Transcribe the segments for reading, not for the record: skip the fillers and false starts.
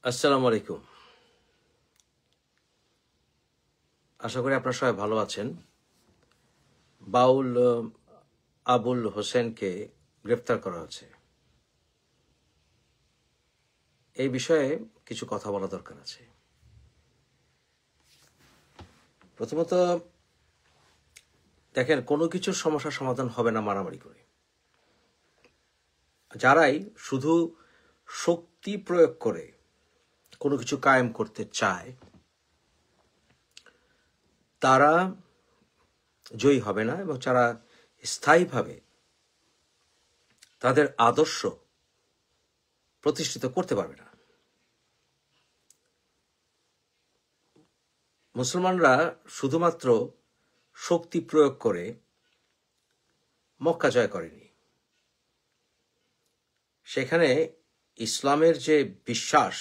আসসালামু আলাইকুম। আশা করি আপনারা সবাই ভালো আছেন। বাউল আবুল হোসেনকে গ্রেফতার করা হয়েছে। এই বিষয়ে কিছু কথা বলা দরকার আছে। প্রথমত দেখেন, কোনো কিছুর সমস্যার সমাধান হবে না মারামারি করে। যারাই শুধু শক্তি প্রয়োগ করে কোনো কিছু কায়েম করতে চায় তারা জয়ী হবে না, এবং যারা স্থায়ীভাবে তাদের আদর্শ প্রতিষ্ঠিত করতে পারবে না। মুসলমানরা শুধুমাত্র শক্তি প্রয়োগ করে মক্কা জয় করেনি। সেখানে ইসলামের যে বিশ্বাস,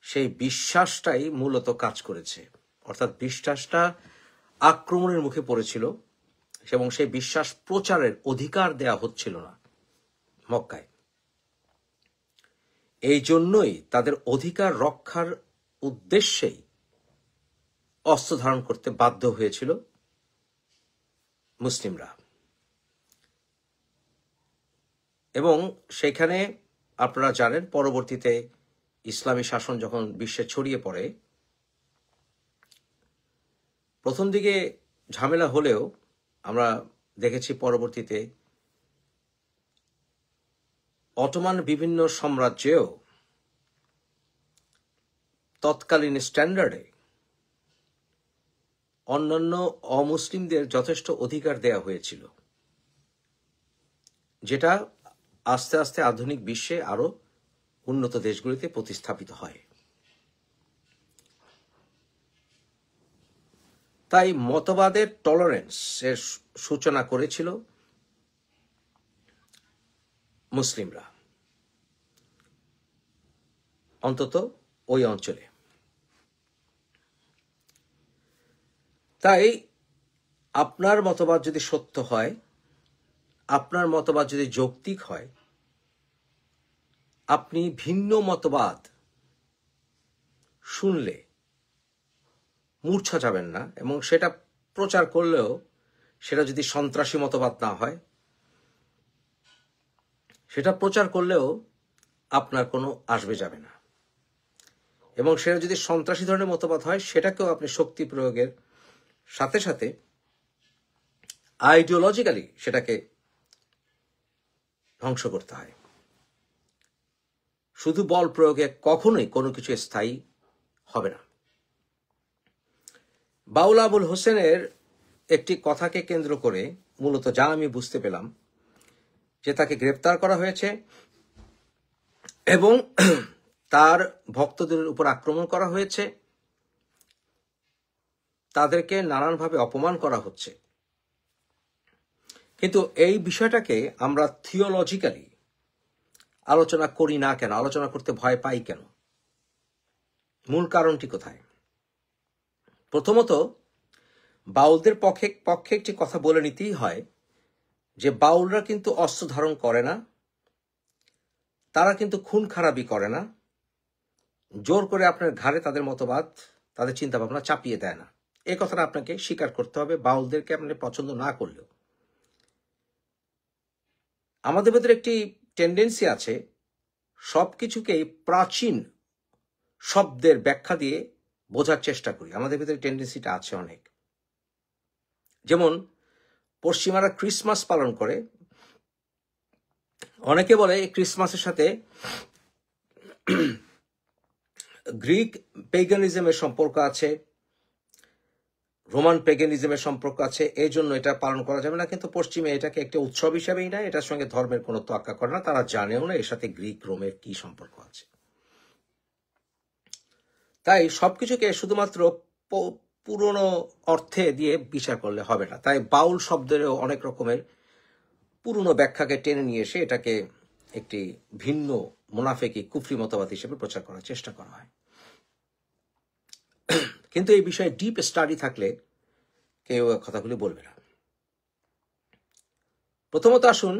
সেই বিশ্বাসটাই মূলত কাজ করেছে। অর্থাৎ বিশ্বাসটা আক্রমণের মুখে পড়েছিল এবং সেই বিশ্বাস প্রচারের অধিকার দেয়া হচ্ছিল না মক্কায়। এই জন্যই তাদের অধিকার রক্ষার উদ্দেশ্যেই অস্ত্র ধারণ করতে বাধ্য হয়েছিল মুসলিমরা। এবং সেখানে আপনারা জানেন, পরবর্তীতে ইসলামী শাসন যখন বিশ্বে ছড়িয়ে পড়ে, প্রথম দিকে ঝামেলা হলেও আমরা দেখেছি পরবর্তীতে অটোমান বিভিন্ন সাম্রাজ্যেও তৎকালীন স্ট্যান্ডার্ডে অন্যান্য অমুসলিমদের যথেষ্ট অধিকার দেয়া হয়েছিল, যেটা আস্তে আস্তে আধুনিক বিশ্বে আরো উন্নত দেশগুলিতে প্রতিস্থাপিত হয়। তাই মতবাদের টলারেন্সের সূচনা করেছিল মুসলিমরা, অন্তত ওই অঞ্চলে। তাই আপনার মতবাদ যদি সত্য হয়, আপনার মতবাদ যদি যৌক্তিক হয়, আপনি ভিন্ন মতবাদ শুনলে মূর্ছা যাবেন না, এবং সেটা প্রচার করলেও সেটা যদি সন্ত্রাসী মতবাদ না হয়, সেটা প্রচার করলেও আপনার কোনো আসবে যাবে না। এবং সেটা যদি সন্ত্রাসী ধরনের মতবাদ হয়, সেটাকেও আপনি শক্তি প্রয়োগের সাথে সাথে আইডিওলজিক্যালি সেটাকে ধ্বংস করতে হয়। শুধু বল প্রয়োগে কখনোই কোনো কিছু স্থায়ী হবে না। বাউল আবুল হোসেনের একটি কথাকে কেন্দ্র করে মূলত যা আমি বুঝতে পেলাম, যে তাকে গ্রেপ্তার করা হয়েছে এবং তার ভক্তদের উপর আক্রমণ করা হয়েছে, তাদেরকে নানানভাবে অপমান করা হচ্ছে। কিন্তু এই বিষয়টাকে আমরা থিওলজিক্যালি আলোচনা করি না কেন, আলোচনা করতে ভয় পাই কেন? মূল কারণটি কোথায়? প্রথমত, বাউলদের পক্ষে একটি কথা বলে নিতেই হয় যে বাউলরা কিন্তু অস্ত্র ধারণ করে না, তারা কিন্তু খুন খারাপি করে না, জোর করে আপনার ঘাড়ে তাদের মতবাদ, তাদের চিন্তা ভাবনা চাপিয়ে দেয় না। এই কথাটা আপনাকে স্বীকার করতে হবে, বাউলদেরকে আপনি পছন্দ না করলেও। আমাদের ভেতরে একটি টেন্ডেন্সি আছে সবকিছুকেই প্রাচীন শব্দের ব্যাখ্যা দিয়ে বোঝার চেষ্টা করি। আমাদের ভেতরে টেন্ডেন্সিটা আছে অনেক। যেমন পশ্চিমারা ক্রিসমাস পালন করে, অনেকে বলে এই ক্রিসমাসের সাথে গ্রিক পেগানিজমের সম্পর্ক আছে, রোমান পেগানিজমের সম্পর্ক আছে, এই জন্য এটা পালন করা যাবে না। কিন্তু পশ্চিমে এটাকে একটা উৎসব হিসাবেই নেয়, এটার সঙ্গে ধর্মের কোনো তোয়াক্কা করে না। তারা জানেও না এর সাথে গ্রিক রোমের কি সম্পর্ক আছে। তাই সবকিছুকে শুধুমাত্র পুরনো অর্থে দিয়ে বিচার করলে হবে না। তাই বাউল শব্দেরও অনেক রকমের পুরনো ব্যাখ্যাকে টেনে নিয়ে এসে এটাকে একটি ভিন্ন মুনাফেকি কুফরি মতবাদ হিসেবে প্রচার করার চেষ্টা করা হয়। কিন্তু এই বিষয়ে ডিপ স্টাডি থাকলে কেউ কথাগুলি বলবে না। প্রথমত আসুন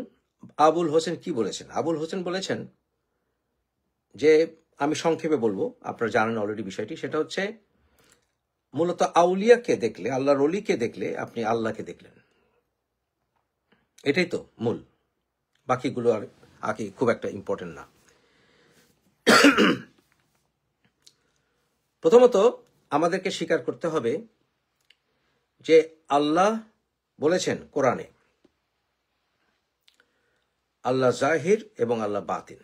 আবুল হোসেন কি বলেছেন। আবুল হোসেন বলেছেন যে আমি সংক্ষেপে বলবো, আপনারা জানেন অলরেডি বিষয়টি। সেটা হচ্ছে মূলত আউলিয়াকে দেখলে, আল্লাহর অলিকে দেখলে আপনি আল্লাহকে দেখলেন, এটাই তো মূল। বাকিগুলো আর আগে খুব একটা ইম্পর্টেন্ট না। প্রথমত আমাদেরকে স্বীকার করতে হবে যে আল্লাহ বলেছেন কোরআনে, আল্লাহ জাহির এবং আল্লাহ বাতিন,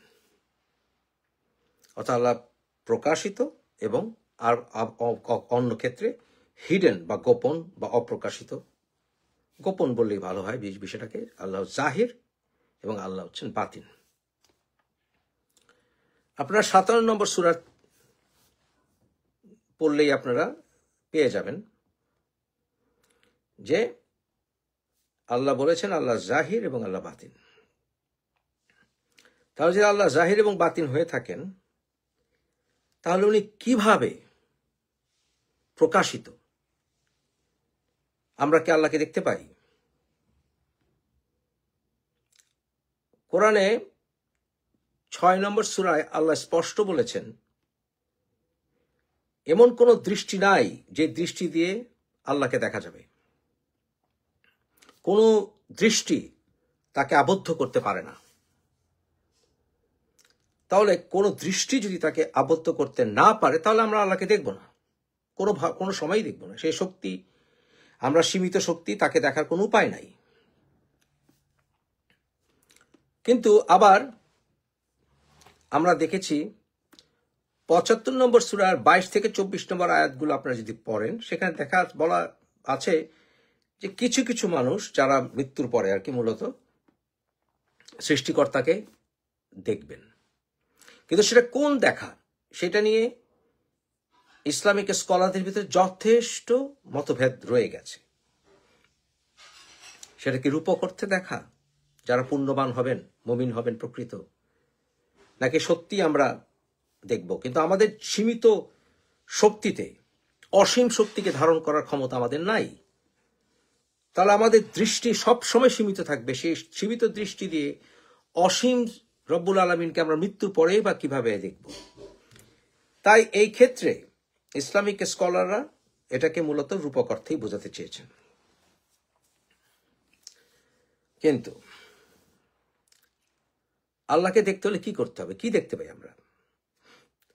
অর্থাৎ আল্লাহ প্রকাশিত এবং আর অন্য ক্ষেত্রে হিডেন বা গোপন বা অপ্রকাশিত। গোপন বললেই ভালো হয় বিষয়টাকে। আল্লাহ জাহির এবং আল্লাহ হচ্ছেন বাতিন। আপনারা 57 নম্বর সূরা পড়লেই আপনারা পেয়ে যাবেন যে আল্লাহ বলেছেন আল্লাহ জাহির এবং আল্লাহ বাতিন। তাহলে যদি আল্লাহ জাহির এবং বাতিন হয়ে থাকেন, তাহলে উনি কিভাবে প্রকাশিত? আমরা কি আল্লাহকে দেখতে পাই? কোরআনে 6 নম্বর সূরায় আল্লাহ স্পষ্ট বলেছেন, এমন কোন দৃষ্টি নাই যে দৃষ্টি দিয়ে আল্লাহকে দেখা যাবে। কোন দৃষ্টি তাকে আবদ্ধ করতে পারে না। তাহলে কোন দৃষ্টি যদি তাকে আবদ্ধ করতে না পারে, তাহলে আমরা আল্লাহকে দেখব না, কোনো সময়ই দেখব না। সেই শক্তি, আমরা সীমিত শক্তি, তাকে দেখার কোনো উপায় নাই। কিন্তু আবার আমরা দেখেছি 75 নম্বর সূরার 22 থেকে 24 নম্বর আয়াতগুলো আপনারা যদি পড়েন, সেখানে বলা আছে যে কিছু কিছু মানুষ যারা মৃত্যুর পরে আর কি মূলত সৃষ্টিকর্তাকে দেখবেন। কিন্তু সেটা কোন দেখা, সেটা নিয়ে ইসলামিক স্কলারদের ভিতরে যথেষ্ট মতভেদ রয়ে গেছে। সেটা কি রূপক অর্থে দেখা, যারা পুণ্যবান হবেন, মুমিন হবেন প্রকৃত, নাকি সত্যি আমরা দেখব? কিন্তু আমাদের সীমিত শক্তিতে অসীম শক্তিকে ধারণ করার ক্ষমতা আমাদের নাই। তাহলে আমাদের দৃষ্টি সব সময় সীমিত থাকবে। সেই সীমিত দৃষ্টি দিয়ে অসীম রব্বুল আলামিনকে আমরা মৃত্যুর পরেই বা কিভাবে দেখব? তাই এই ক্ষেত্রে ইসলামিক স্কলাররা এটাকে মূলত রূপক অর্থেই বোঝাতে চেয়েছেন। কিন্তু আল্লাহকে দেখতে হলে কি করতে হবে? কি দেখতে পাই আমরা?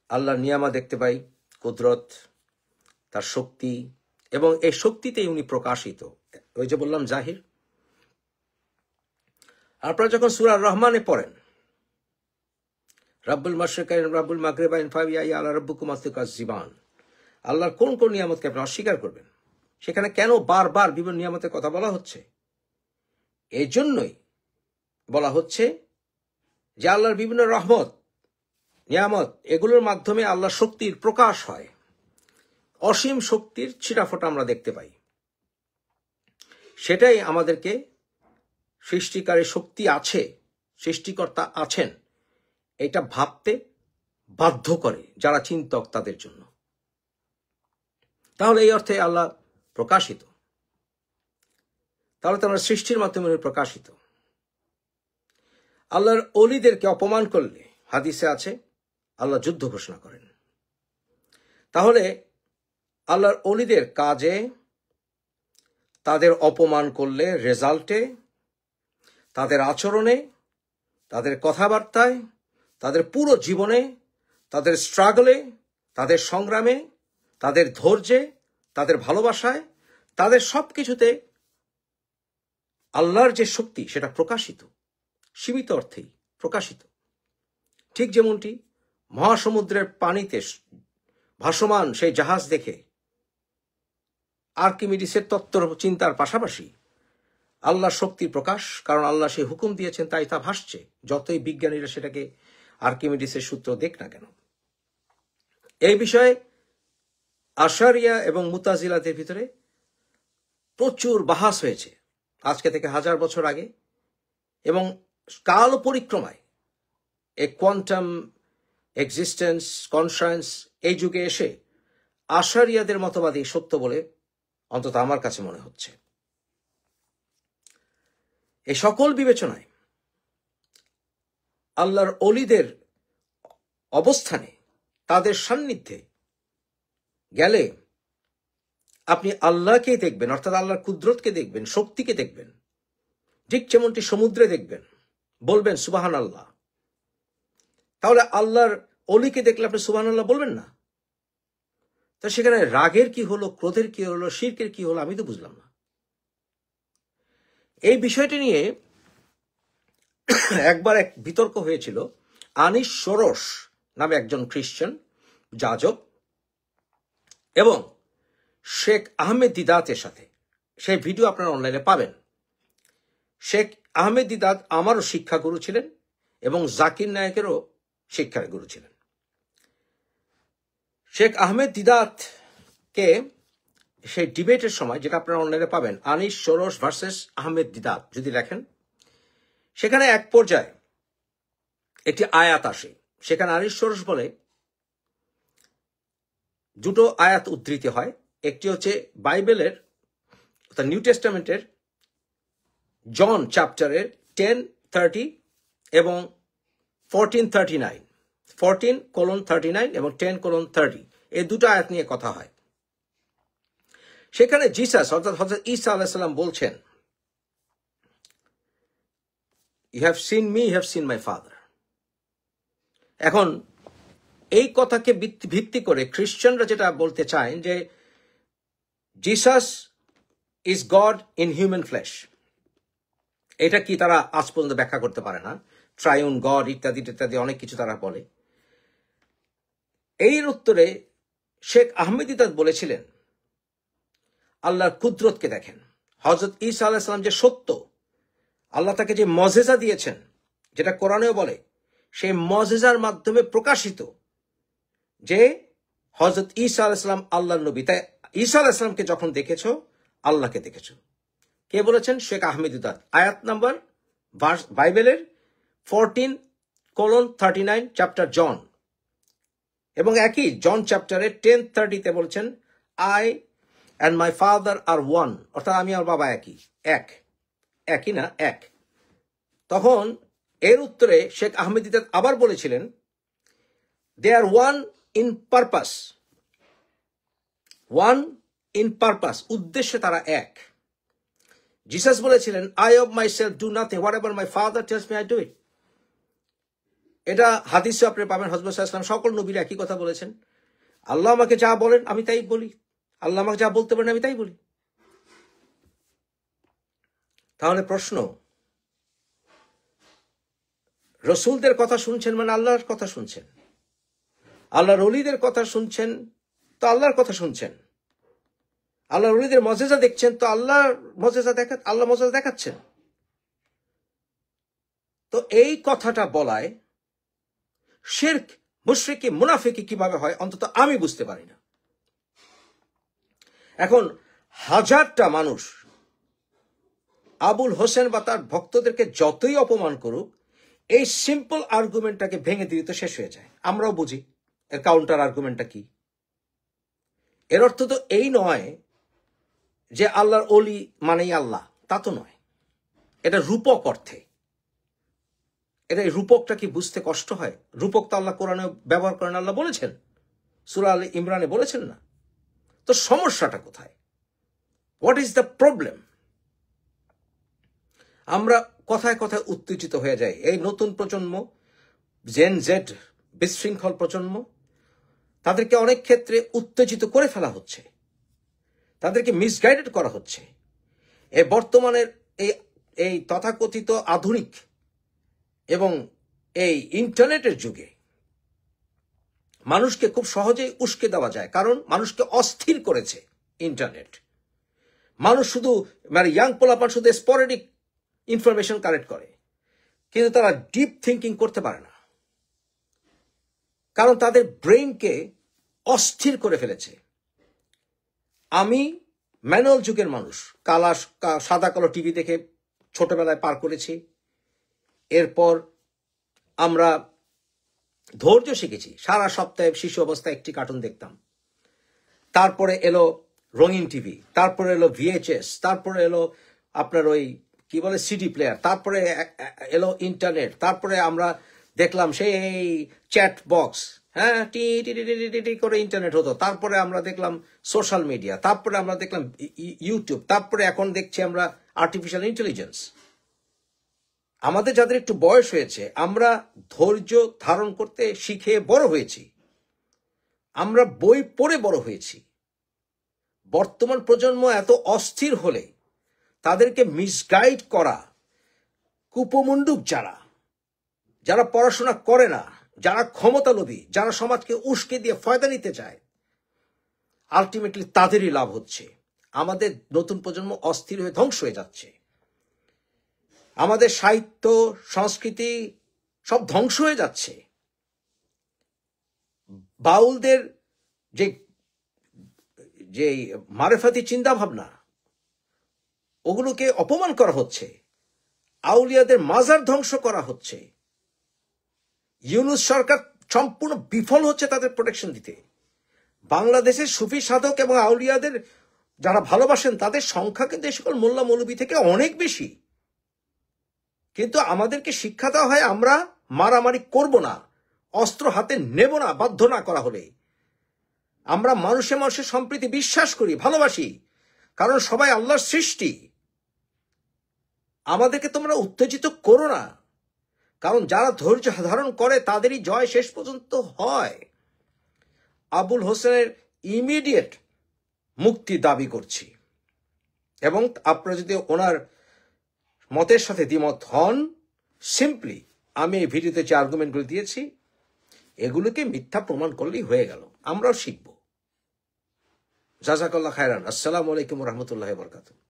আল্লাহর নিয়ামত দেখতে পাই, কুদরত, তার শক্তি, এবং এই শক্তিতেই উনি প্রকাশিত। ওই যে বললাম জাহির। আপনারা যখন সূরা রহমানে পড়েন, রাব্বুল মাশরিকাইন রাব্বুল মাগরিবাইন ফাবিআই আলা রাব্বিকুম তুকাজ্জিবান, আল্লাহর কোন কোন নিয়ামতকে আপনি অস্বীকার করবেন? সেখানে কেন বারবার বিভিন্ন নিয়ামতের কথা বলা হচ্ছে? এই জন্যই বলা হচ্ছে যে আল্লাহর বিভিন্ন রহমত, নিয়ামত, এগুলোর মাধ্যমে আল্লাহর শক্তির প্রকাশ হয়। অসীম শক্তির ছিটাফোঁটা আমরা দেখতে পাই। সেটাই আমাদেরকে সৃষ্টিকারী শক্তি আছে, সৃষ্টিকর্তা আছেন, এটা ভাবতে বাধ্য করে যারা চিন্তক তাদের জন্য। তাহলে এই অর্থে আল্লাহ প্রকাশিত। তাহলে তো আমরা সৃষ্টির মাধ্যমে প্রকাশিত। আল্লাহর অলিদেরকে অপমান করলে হাদিসে আছে আল্লাহ যুদ্ধ ঘোষণা করেন। তাহলে আল্লাহর অলিদের কাজে, তাদের অপমান করলে রেজাল্টে, তাদের আচরণে, তাদের কথাবার্তায়, তাদের পুরো জীবনে, তাদের স্ট্রাগলে, তাদের সংগ্রামে, তাদের ধৈর্যে, তাদের ভালোবাসায়, তাদের সবকিছুতে আল্লাহর যে শক্তি সেটা প্রকাশিত, সীমিত অর্থেই প্রকাশিত। ঠিক যেমনটি মহাসমুদ্রের পানিতে ভাসমান সেই জাহাজ দেখে আর্কিমিডিসের তত্ত্ব চিন্তার পাশাপাশি আল্লাহর শক্তির প্রকাশ, কারণ আল্লাহ সেই হুকুম দিয়েছেন তাই তা ভাসছে, যতই বিজ্ঞানীরা সেটাকে আর্কিমিডিসের সূত্র দেখ না কেন। এই বিষয়ে আশারিয়া এবং মুতাজিলাদের ভিতরে প্রচুর বাহাস হয়েছে আজকে থেকে 1000 বছর আগে, এবং কাল পরিক্রমায় এই কোয়ান্টাম এক্সিস্টেন্স, কনসায়েন্স এই যুগে এসে আশারিয়াদের মতবাদী সত্য বলে অন্তত আমার কাছে মনে হচ্ছে। এই সকল বিবেচনায় আল্লাহর অলিদের অবস্থানে তাদের সান্নিধ্যে গেলে আপনি আল্লাহকেই দেখবেন, অর্থাৎ আল্লাহর কুদরতকে দেখবেন, শক্তিকে দেখবেন, ঠিক যেমনটি সমুদ্রে দেখবেন, বলবেন সুবহান আল্লাহ। তাহলে আল্লাহর অলিকে দেখলে আপনি সুবহান আল্লাহ বলবেন না? তো সেখানে রাগের কি হলো, ক্রোধের কি হলো, শিরকের কি হলো, আমি তো বুঝলাম না। এই বিষয়টি নিয়ে একবার এক বিতর্ক হয়েছিল আনিস সরোস নামে একজন খ্রিস্টান যাজক এবং শেখ আহমেদ দিদাতের সাথে। সেই ভিডিও আপনারা অনলাইনে পাবেন। শেখ আহমেদ দিদাত আমারও শিক্ষাগুরু ছিলেন এবং জাকির নায়েকেরও শিক্ষার গুরু ছিলেন। শেখ আহমেদ দিদাতকে সেই ডিবেটের সময়, যেটা আপনারা অনলাইনে পাবেন, আনিস সরোস ভার্সেস আহমেদ দিদাত যদি লেখেন, সেখানে এক পর্যায়ে একটি আয়াত আসে। সেখানে আনিস সরোস বলে, দুটো আয়াত উদ্ধৃতি হয়। একটি হচ্ছে বাইবেলের অর্থাৎ নিউ টেস্টামেন্টের জন চ্যাপ্টারের 10:30 এবং 14:39, 14:39 এবং 10:30, এই দুটো আয়াত নিয়ে কথা হয়। সেখানে জিসাস অর্থাৎ হযরত ঈসা আলাইহিস সালাম বলছেন, you have seen me, you have seen my father. এখন এই কথাকে ভিত্তি করে খ্রিস্টানরা যেটা বলতে চায় যে Jesus is god in human flash. এটা কি তারা আজ পর্যন্ত ব্যাখ্যা করতে পারে না। ট্রাইউন গড ইত্যাদি ইত্যাদি অনেক কিছু তারা বলে। এর উত্তরে শেখ আহমেদ দিদাত বলেছিলেন, আল্লাহর কুদরতকে দেখেন। হযরত ঈসা আলাইহিস সালাম যে সত্য, আল্লাহ তাকে যে মজেজা দিয়েছেন, যেটা কোরআনেও বলে, সেই মজেজার মাধ্যমে প্রকাশিত যে হযরত ঈসা আলাইহিস সালাম আল্লাহর নবী। তাই ঈসা আলাইহিস সালামকে যখন দেখেছো, আল্লাহকে দেখেছো। কে বলেছেন? শেখ আহমেদ দিদাত। আয়াত নাম্বার বাইবেলের 14:39 চ্যাপ্টার জন, এবং একই জন চ্যাপ্টারের 10:30 বলছেন, I and my father are one, অর্থাৎ আমি আর বাবা একই। একই না, এক। তখন এর উত্তরে শেখ আহমেদ দিদাত আবার বলেছিলেন, they are one in purpose, one in purpose, উদ্দেশ্যে তারা এক। জিসাস বলেছিলেন, I of myself do nothing, whatever my father tells me I do it. এটা হাদিসে আপনি পাবেন। হযরত সাল্লাল্লাহু আলাইহি ওয়াসাল্লাম সকল নবীরা একই কথা বলেছেন, আল্লাহ আমাকে যা বলেন আমি তাই বলি, আল্লাহ আমাকে যা বলতে পারেন আমি তাই বলি। তাহলে প্রশ্ন, রসুলদের কথা শুনছেন মানে আল্লাহর কথা শুনছেন, আল্লাহর ওলিদের কথা শুনছেন তো আল্লাহর কথা শুনছেন, আল্লাহর ওলিদের মজেজা দেখছেন তো আল্লাহ মজেজা দেখাচ্ছেন। তো এই কথাটা বলায় শিরক, মুশরিকি, মুনাফিকি কিভাবে হয় অন্তত আমি বুঝতে পারি না। এখন হাজারটা মানুষ আবুল হোসেন বা তার ভক্তদেরকে যতই অপমান করুক, এই সিম্পল আর্গুমেন্টটাকে ভেঙে দিলে তো শেষ হয়ে যায়। আমরাও বুঝি এর কাউন্টার আর্গুমেন্টটা কি। এর অর্থ তো এই নয় যে আল্লাহর ওলি মানেই আল্লাহ, তা তো নয়। এটা রূপক অর্থে। এটা এই রূপকটা কি বুঝতে কষ্ট হয়? রূপক তো আল্লাহ কোরআনে ব্যবহার করেন, আল্লাহ বলেছেন, সূরা আল ইমরানে বলেছেন না? তো সমস্যাটা কোথায়? What is the problem? আমরা কথায় কথায় উত্তেজিত হয়ে যাই। এই নতুন প্রজন্ম, জেন জেড, বিশৃঙ্খল প্রজন্ম, তাদেরকে অনেক ক্ষেত্রে উত্তেজিত করে ফেলা হচ্ছে, তাদেরকে মিসগাইডেড করা হচ্ছে। এই বর্তমানের এই তথাকথিত আধুনিক এবং এই ইন্টারনেটের যুগে মানুষকে খুব সহজেই উস্কে দেওয়া যায়, কারণ মানুষকে অস্থির করেছে ইন্টারনেট। মানুষ শুধু মানে ইয়াং পোলাপান শুধু স্পোরেডিক ইনফরমেশন কালেক্ট করে, কিন্তু তারা ডিপ থিঙ্কিং করতে পারে না, কারণ তাদের ব্রেইনকে অস্থির করে ফেলেছে। আমি ম্যানুয়াল যুগের মানুষ, সাদা কালো টিভি দেখে ছোটবেলায় পার করেছি। এরপর আমরা ধৈর্য শিখেছি, সারা সপ্তাহে শিশু অবস্থায় একটি কার্টুন দেখতাম। তারপরে এলো রঙিন টিভি, তারপরে এলো VHS, তারপরে এলো আপনার ওই কি বলে সিডি প্লেয়ার, তারপরে এলো ইন্টারনেট, তারপরে আমরা দেখলাম সেই চ্যাট বক্স, হ্যাঁ, টি টি টি টি টি টি করে ইন্টারনেট হতো, তারপরে আমরা দেখলাম সোশ্যাল মিডিয়া, তারপরে আমরা দেখলাম ইউটিউব, তারপরে এখন দেখছি আমরা আর্টিফিশিয়াল ইন্টেলিজেন্স। আমাদের যাদের একটু বয়স হয়েছে, আমরা ধৈর্য ধারণ করতে শিখে বড় হয়েছি, আমরা বই পড়ে বড় হয়েছি। বর্তমান প্রজন্ম এত অস্থির হলে তাদেরকে মিসগাইড করা, কুপমণ্ডুক যারা পড়াশোনা করে না, যারা ক্ষমতালোভী, যারা সমাজকে উস্কে দিয়ে ফয়দা নিতে চায়, আলটিমেটলি তাদেরই লাভ হচ্ছে। আমাদের নতুন প্রজন্ম অস্থির হয়ে ধ্বংস হয়ে যাচ্ছে। আমাদের সাহিত্য সংস্কৃতি সব ধ্বংস হয়ে যাচ্ছে। বাউলদের যে যে মারেফাতি চিন্তা ভাবনা, ওগুলোকে অপমান করা হচ্ছে। আউলিয়াদের মাজার ধ্বংস করা হচ্ছে। ইউনূস সরকার সম্পূর্ণ বিফল হচ্ছে তাদের প্রোটেকশন দিতে। বাংলাদেশের সুফি সাধক এবং আউলিয়াদের যারা ভালোবাসেন তাদের সংখ্যা কিন্তু এই সকল মোল্লা মৌলবী থেকে অনেক বেশি। কিন্তু আমাদেরকে শিক্ষা দেওয়া হয় আমরা মারামারি করব না, অস্ত্র হাতে নেব না, বাধ্য না করা হলে। আমরা মানুষে মানুষের সম্প্রীতি বিশ্বাস করি, ভালোবাসি, কারণ সবাই আল্লাহর সৃষ্টি। আমাদেরকে তোমরা উত্তেজিত করো না, কারণ যারা ধৈর্য ধারণ করে তাদেরই জয় শেষ পর্যন্ত হয়। আবুল হোসেনের ইমিডিয়েট মুক্তি দাবি করছি, এবং আপনারা যদি ওনার মতের সাথে দ্বিমত হন, সিম্পলি আমি এই ভিডিওতে যে আর্গুমেন্টগুলো দিয়েছি এগুলোকে মিথ্যা প্রমাণ করলেই হয়ে গেল, আমরাও শিখব। জাযাকাল্লাহ খায়রান। আসসালামু আলাইকুম ওয়া রাহমাতুল্লাহি ওয়া বারাকাতুহু।